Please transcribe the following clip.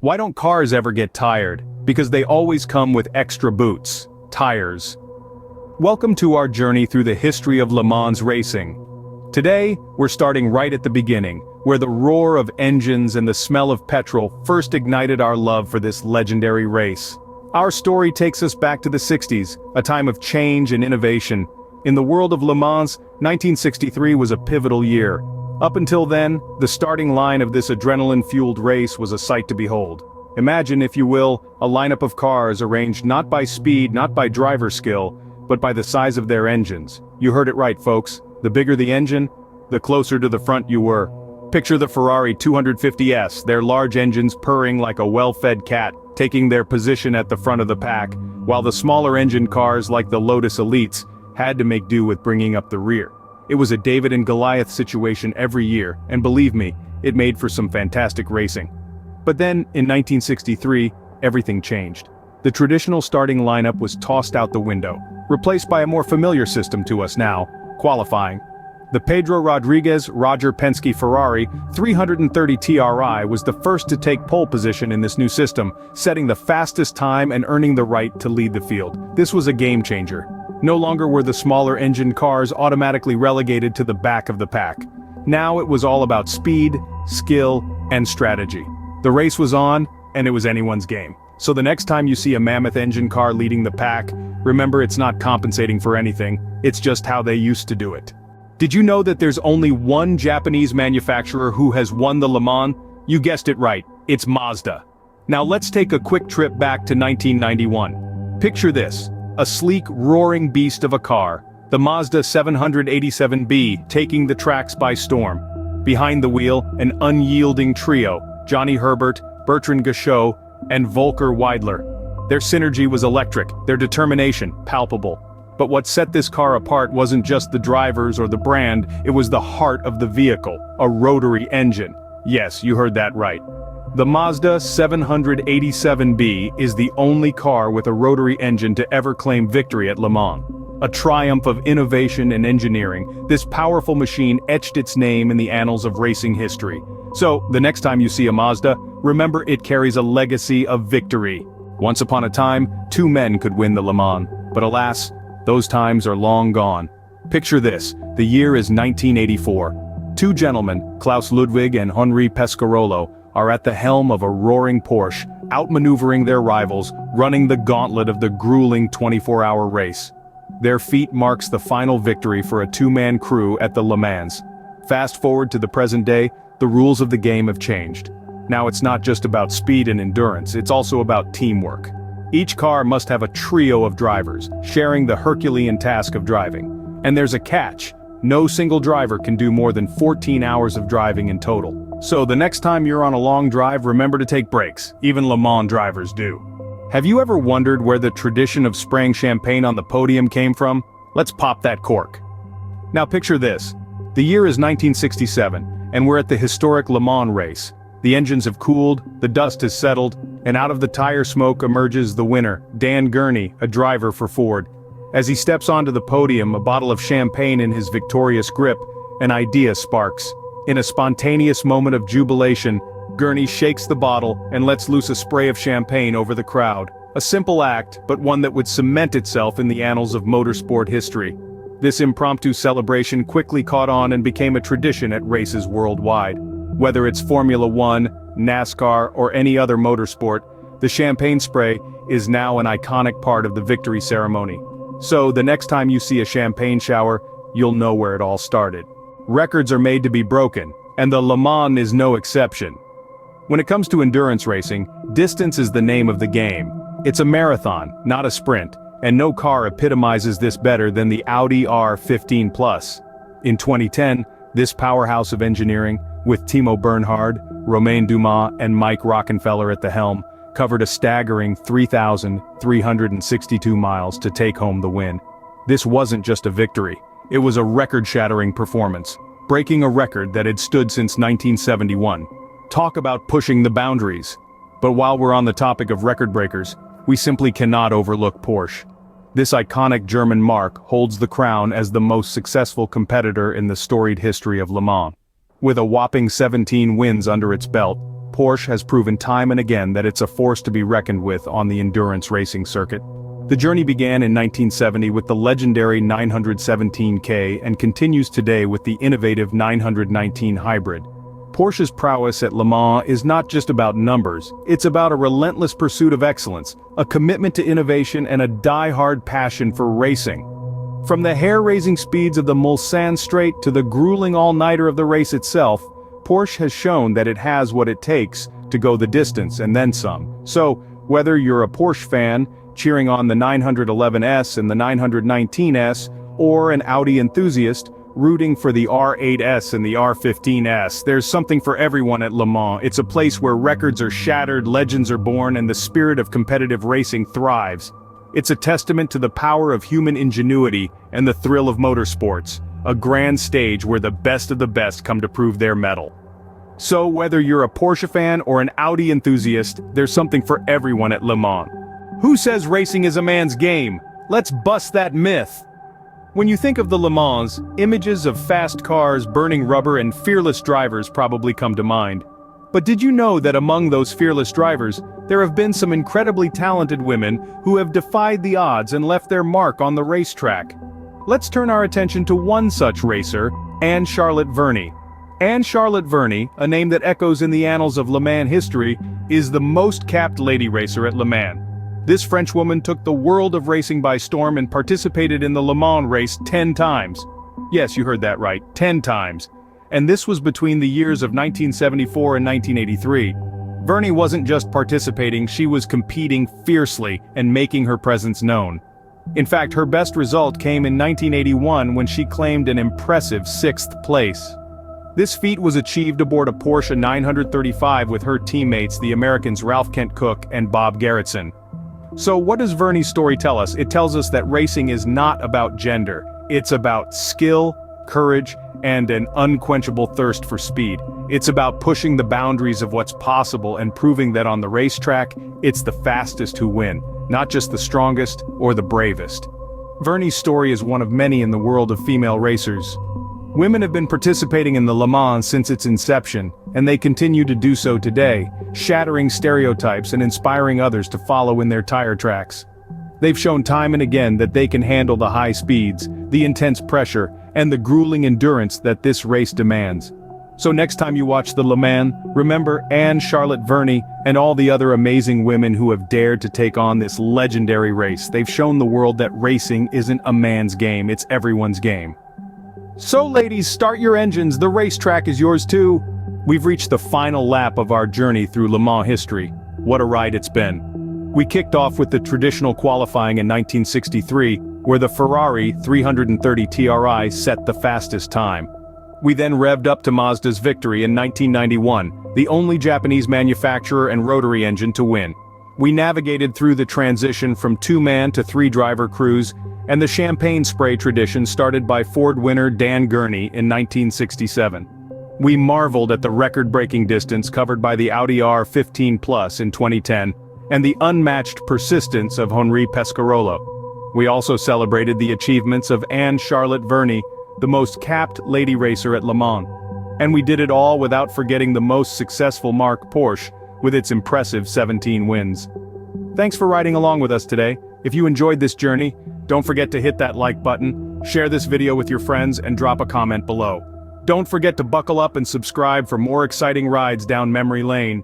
Why don't cars ever get tired? Because they always come with extra boots, tires. Welcome to our journey through the history of Le Mans racing. Today, we're starting right at the beginning, where the roar of engines and the smell of petrol first ignited our love for this legendary race. Our story takes us back to the 60s, a time of change and innovation. In the world of Le Mans, 1963 was a pivotal year. Up until then, the starting line of this adrenaline-fueled race was a sight to behold. Imagine, if you will, a lineup of cars arranged not by speed, not by driver skill, but by the size of their engines. You heard it right, folks. The bigger the engine, the closer to the front you were. Picture the Ferrari 250S, their large engines purring like a well-fed cat, taking their position at the front of the pack, while the smaller engine cars like the Lotus Elites had to make do with bringing up the rear. It was a David and Goliath situation every year, and believe me, it made for some fantastic racing. But then, in 1963, everything changed. The traditional starting lineup was tossed out the window, replaced by a more familiar system to us now, qualifying. The Pedro Rodriguez-Roger Penske Ferrari 330 TRI was the first to take pole position in this new system, setting the fastest time and earning the right to lead the field. This was a game changer. No longer were the smaller engine cars automatically relegated to the back of the pack. Now it was all about speed, skill, and strategy. The race was on, and it was anyone's game. So the next time you see a mammoth engine car leading the pack, remember it's not compensating for anything, it's just how they used to do it. Did you know that there's only one Japanese manufacturer who has won the Le Mans? You guessed it right, it's Mazda. Now let's take a quick trip back to 1991. Picture this. A sleek, roaring beast of a car, the Mazda 787B taking the tracks by storm. Behind the wheel, an unyielding trio, Johnny Herbert, Bertrand Gachot, and Volker Weidler. Their synergy was electric, their determination palpable. But what set this car apart wasn't just the drivers or the brand, it was the heart of the vehicle, a rotary engine. Yes, you heard that right. The Mazda 787B is the only car with a rotary engine to ever claim victory at Le Mans. A triumph of innovation and engineering, this powerful machine etched its name in the annals of racing history. So, the next time you see a Mazda, remember it carries a legacy of victory. Once upon a time, two men could win the Le Mans, but alas, those times are long gone. Picture this, the year is 1984. Two gentlemen, Klaus Ludwig and Henri Pescarolo, are at the helm of a roaring Porsche, outmaneuvering their rivals, running the gauntlet of the grueling 24-hour race. Their feat marks the final victory for a two-man crew at the Le Mans. Fast forward to the present day, the rules of the game have changed. Now it's not just about speed and endurance, it's also about teamwork. Each car must have a trio of drivers, sharing the Herculean task of driving. And there's a catch. No single driver can do more than 14 hours of driving in total. So the next time you're on a long drive, remember to take breaks. Even Le Mans drivers do. Have you ever wondered where the tradition of spraying champagne on the podium came from? Let's pop that cork. Now picture this. The year is 1967, and we're at the historic Le Mans race. The engines have cooled, the dust has settled, and out of the tire smoke emerges the winner, Dan Gurney, a driver for Ford. As he steps onto the podium, a bottle of champagne in his victorious grip, an idea sparks. In a spontaneous moment of jubilation, Gurney shakes the bottle and lets loose a spray of champagne over the crowd. A simple act, but one that would cement itself in the annals of motorsport history. This impromptu celebration quickly caught on and became a tradition at races worldwide. Whether it's Formula One, NASCAR, or any other motorsport, the champagne spray is now an iconic part of the victory ceremony. So, the next time you see a champagne shower, you'll know where it all started. Records are made to be broken, and the Le Mans is no exception. When it comes to endurance racing, distance is the name of the game. It's a marathon, not a sprint, and no car epitomizes this better than the Audi R15 Plus. In 2010, this powerhouse of engineering, with Timo Bernhard, Romain Dumas, and Mike Rockenfeller at the helm, covered a staggering 3,362 miles to take home the win. This wasn't just a victory. It was a record-shattering performance, breaking a record that had stood since 1971. Talk about pushing the boundaries. But while we're on the topic of record breakers, we simply cannot overlook Porsche. This iconic German marque holds the crown as the most successful competitor in the storied history of Le Mans. With a whopping 17 wins under its belt, Porsche has proven time and again that it's a force to be reckoned with on the endurance racing circuit. The journey began in 1970 with the legendary 917K and continues today with the innovative 919 Hybrid. Porsche's prowess at Le Mans is not just about numbers, it's about a relentless pursuit of excellence, a commitment to innovation and a die-hard passion for racing. From the hair-raising speeds of the Mulsanne Straight to the grueling all-nighter of the race itself, Porsche has shown that it has what it takes to go the distance and then some. So, whether you're a Porsche fan, cheering on the 911S and the 919S, or an Audi enthusiast, rooting for the R8S and the R15S, there's something for everyone at Le Mans. It's a place where records are shattered, legends are born, and the spirit of competitive racing thrives. It's a testament to the power of human ingenuity and the thrill of motorsports, a grand stage where the best of the best come to prove their mettle. So whether you're a Porsche fan or an Audi enthusiast, there's something for everyone at Le Mans. Who says racing is a man's game? Let's bust that myth. When you think of the Le Mans, images of fast cars, burning rubber, and fearless drivers probably come to mind. But did you know that among those fearless drivers, there have been some incredibly talented women who have defied the odds and left their mark on the racetrack? Let's turn our attention to one such racer, Anne Charlotte Verney. Anne Charlotte Verney, a name that echoes in the annals of Le Mans history, is the most capped lady racer at Le Mans. This Frenchwoman took the world of racing by storm and participated in the Le Mans race 10 times. Yes, you heard that right, 10 times. And this was between the years of 1974 and 1983. Verney wasn't just participating, she was competing fiercely and making her presence known. In fact, her best result came in 1981 when she claimed an impressive 6th place. This feat was achieved aboard a Porsche 935 with her teammates, the Americans Ralph Kent Cook and Bob Gerritsen. So what does Verney's story tell us? It tells us that racing is not about gender. It's about skill, courage, and an unquenchable thirst for speed. It's about pushing the boundaries of what's possible and proving that on the racetrack, it's the fastest who win, not just the strongest or the bravest. Verney's story is one of many in the world of female racers. Women have been participating in the Le Mans since its inception, and they continue to do so today, shattering stereotypes and inspiring others to follow in their tire tracks. They've shown time and again that they can handle the high speeds, the intense pressure, and the grueling endurance that this race demands. So next time you watch the Le Mans, remember Anne Charlotte Verney and all the other amazing women who have dared to take on this legendary race. They've shown the world that racing isn't a man's game, it's everyone's game. So ladies, start your engines, the racetrack is yours too. We've reached the final lap of our journey through Le Mans history. What a ride it's been. We kicked off with the traditional qualifying in 1963, where the Ferrari 330 TRI set the fastest time. We then revved up to Mazda's victory in 1991, the only Japanese manufacturer and rotary engine to win. We navigated through the transition from 2-man to 3-driver crews, and the champagne spray tradition started by Ford winner Dan Gurney in 1967. We marveled at the record-breaking distance covered by the Audi R15 Plus in 2010, and the unmatched persistence of Henri Pescarolo. We also celebrated the achievements of Anne Charlotte Verney, the most capped lady racer at Le Mans. And we did it all without forgetting the most successful marque Porsche, with its impressive 17 wins. Thanks for riding along with us today. If you enjoyed this journey, don't forget to hit that like button, share this video with your friends, and drop a comment below. Don't forget to buckle up and subscribe for more exciting rides down memory lane.